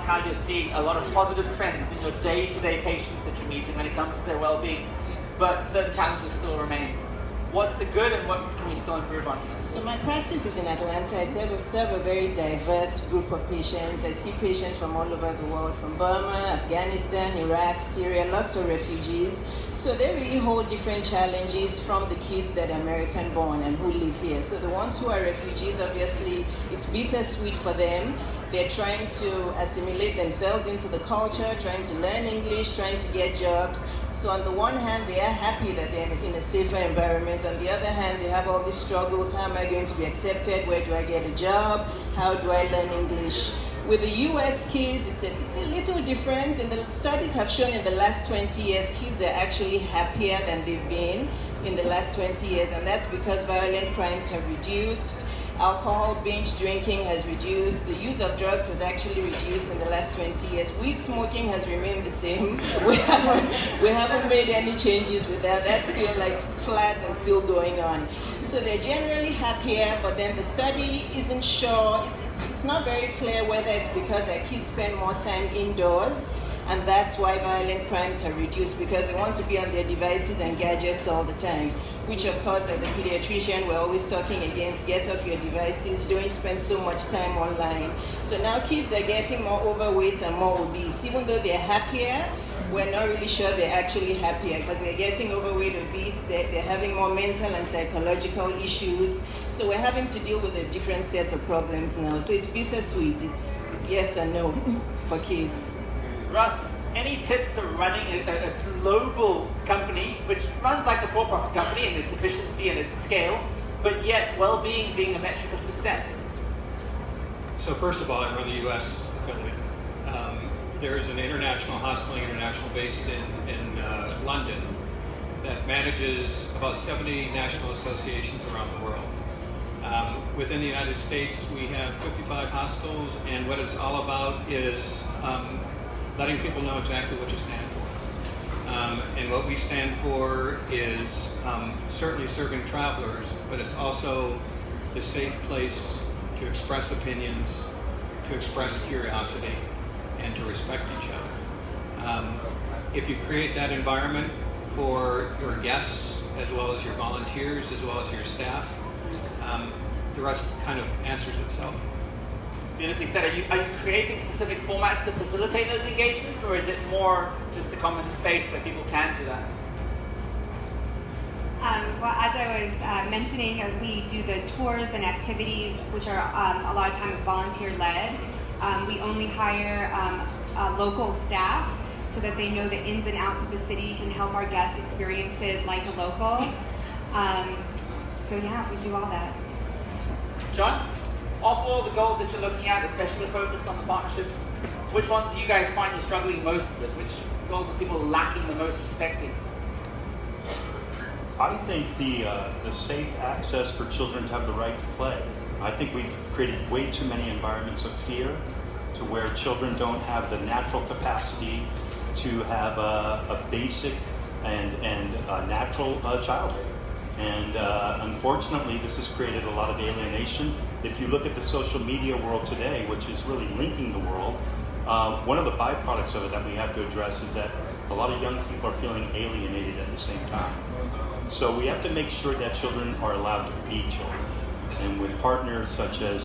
how you're seeing a lot of positive trends in your day-to-day patients that you're meeting when it comes to their well-being, but certain challenges still remain. What's the good and what can we still improve on? So my practice is in Atlanta. I serve a very diverse group of patients. I see patients from all over the world, from Burma, Afghanistan, Iraq, Syria, lots of refugees. So they really hold different challenges from the kids that are American born and who live here. So the ones who are refugees, obviously, it's bittersweet for them. They're trying to assimilate themselves into the culture, trying to learn English, trying to get jobs. So on the one hand, they are happy that they're in a safer environment. On the other hand, they have all these struggles. How am I going to be accepted? Where do I get a job? How do I learn English? With the US kids, it's a little different. And the studies have shown in the last 20 years, kids are actually happier than they've been in the last 20 years. And that's because violent crimes have reduced. Alcohol binge drinking has reduced. The use of drugs has actually reduced in the last 20 years. Weed smoking has remained the same. We haven't made any changes with that. That's still like flat and still going on. So they're generally happier, but then the study isn't sure. It's not very clear whether it's because our kids spend more time indoors, and that's why violent crimes have reduced, because they want to be on their devices and gadgets all the time, which of course as a pediatrician we're always talking against. Get off your devices, don't spend so much time online. So now kids are getting more overweight and more obese. Even though they're happier, we're not really sure they're actually happier, because they're getting overweight, obese, they're having more mental and psychological issues. So we're having to deal with a different set of problems now. So it's bittersweet. It's yes and no for kids. Russ, any tips to running a global company, which runs like a for-profit company in its efficiency and its scale, but yet well-being being a metric of success? So first of all, I run the US affiliate. There's an international hospital, international based in London, that manages about 70 national associations around the world. Within the United States, we have 55 hospitals, and what it's all about is letting people know exactly what you stand for. And what we stand for is certainly serving travelers, but it's also the safe place to express opinions, to express curiosity, and to respect each other. If you create that environment for your guests, as well as your volunteers, as well as your staff, the rest kind of answers itself. Beautifully said. Are you creating specific formats to facilitate those engagements, or is it more just a common space where people can do that? Well, as I was mentioning, we do the tours and activities, which are a lot of times volunteer-led. We only hire local staff so that they know the ins and outs of the city, can help our guests experience it like a local. So yeah, we do all that. John, of all the goals that you're looking at, especially focused on the partnerships, which ones do you guys find you're struggling most with? Which goals are people lacking the most respect in? I think the safe access for children to have the right to play. I think we've created way too many environments of fear to where children don't have the natural capacity to have a basic and natural childhood. And unfortunately, this has created a lot of alienation. If you look at the social media world today, which is really linking the world, one of the byproducts of it that we have to address is that a lot of young people are feeling alienated at the same time. So we have to make sure that children are allowed to be children. And with partners such as